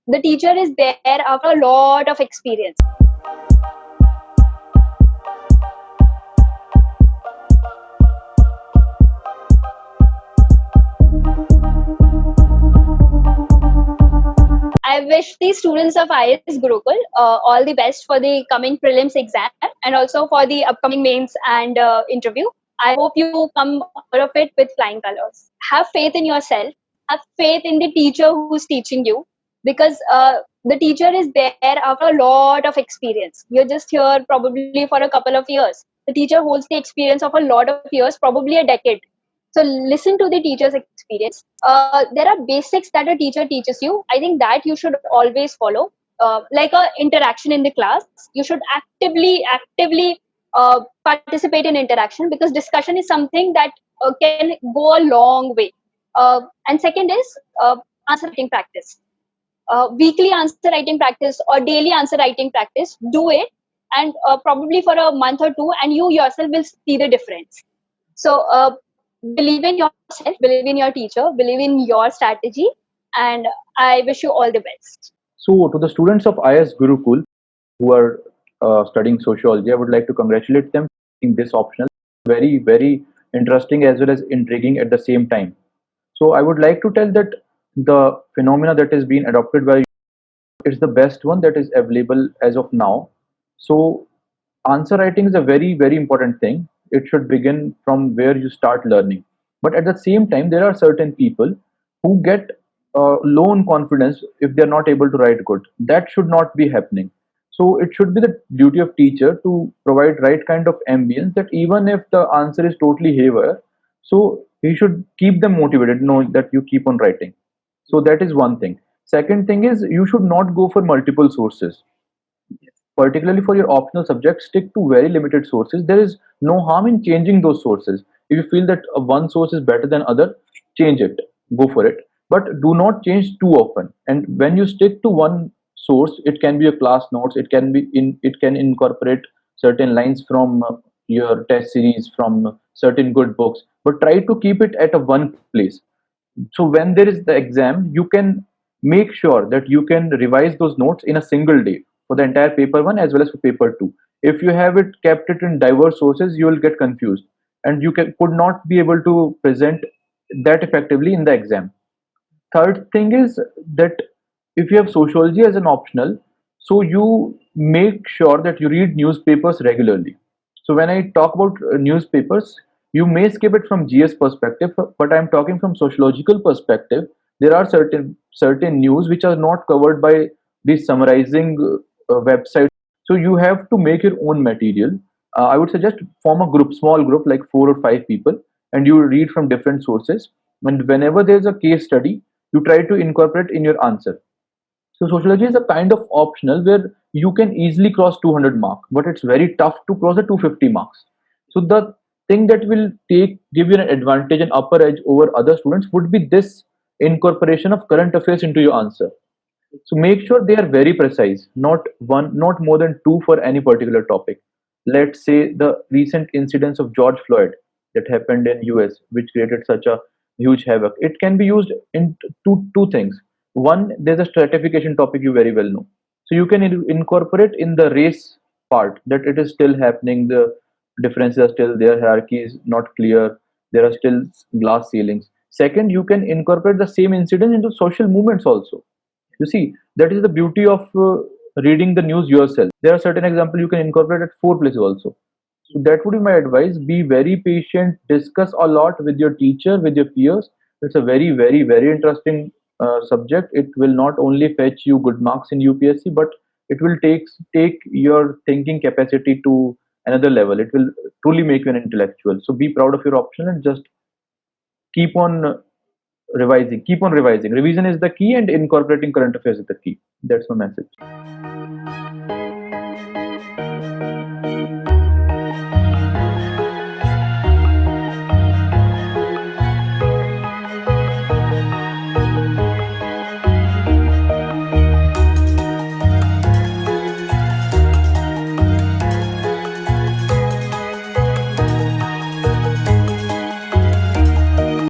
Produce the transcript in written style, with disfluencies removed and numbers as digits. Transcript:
the teacher is there after a lot of experience. I wish the students of IS Gurukul all the best for the coming prelims exam and also for the upcoming mains and interview. I hope you come out of it with flying colors. Have faith in yourself. Have faith in the teacher who's teaching you, because the teacher is there after a lot of experience. You're just here probably for a couple of years. The teacher holds the experience of a lot of years, probably a decade. So listen to the teacher's experience. There are basics that a teacher teaches you. I think that you should always follow. Like a interaction in the class, you should actively participate in interaction, because discussion is something that can go a long way. And second is answer writing practice. Weekly answer writing practice or daily answer writing practice. Do it, and probably for a month or two, and you yourself will see the difference. So believe in yourself, believe in your teacher, believe in your strategy, and I wish you all the best. So, to the students of IS Gurukul who are studying sociology, I would like to congratulate them in this optional. Very, very interesting as well as intriguing at the same time. So, I would like to tell that the phenomena that is being adopted by it's the best one that is available as of now. So, answer writing is a very, very important thing. It should begin from where you start learning. But at the same time, there are certain people who get low in confidence if they're not able to write good. That should not be happening. So it should be the duty of teacher to provide right kind of ambience that even if the answer is totally haywire, so he should keep them motivated, know that you keep on writing. So that is one thing. Second thing is you should not go for multiple sources, particularly for your optional subject. Stick to very limited sources. There is no harm in changing those sources. If you feel that one source is better than other, change it, go for it, but do not change too often. And when you stick to one source, it can be your class notes, it can incorporate certain lines from your test series, from certain good books, but try to keep it at a one place. So when there is the exam, you can make sure that you can revise those notes in a single day for the entire paper one as well as for paper two. If you have it kept it in diverse sources, you will get confused and could not be able to present that effectively in the exam. Third thing is that if you have sociology as an optional, so you make sure that you read newspapers regularly. So when I talk about newspapers, you may skip it from GS perspective, but I'm talking from sociological perspective. There are certain news which are not covered by the summarizing website. So you have to make your own material. I would suggest form a group, small group like 4 or 5 people, and you read from different sources. And whenever there's a case study, you try to incorporate in your answer. So sociology is a kind of optional where you can easily cross 200 mark, but it's very tough to cross the 250 marks. So the thing that will give you an advantage and upper edge over other students would be this incorporation of current affairs into your answer. So make sure they are very precise, not one, not more than two for any particular topic. Let's say the recent incidents of George Floyd that happened in US, which created such a huge havoc. It can be used in two things. One, there's a stratification topic you very well know. So you can incorporate in the race part that it is still happening. The differences are still there. Hierarchy is not clear. There are still glass ceilings. Second, you can incorporate the same incident into social movements also. You see, that is the beauty of reading the news yourself. There are certain examples you can incorporate at 4 places also. So that would be my advice. Be very patient, discuss a lot with your teacher, with your peers. It's a very, very, very interesting subject. It will not only fetch you good marks in UPSC, but it will take your thinking capacity to another level. It will truly make you an intellectual. So be proud of your option and just keep on revising. Keep on revising. Revision is the key, and incorporating current affairs is the key. That's my message.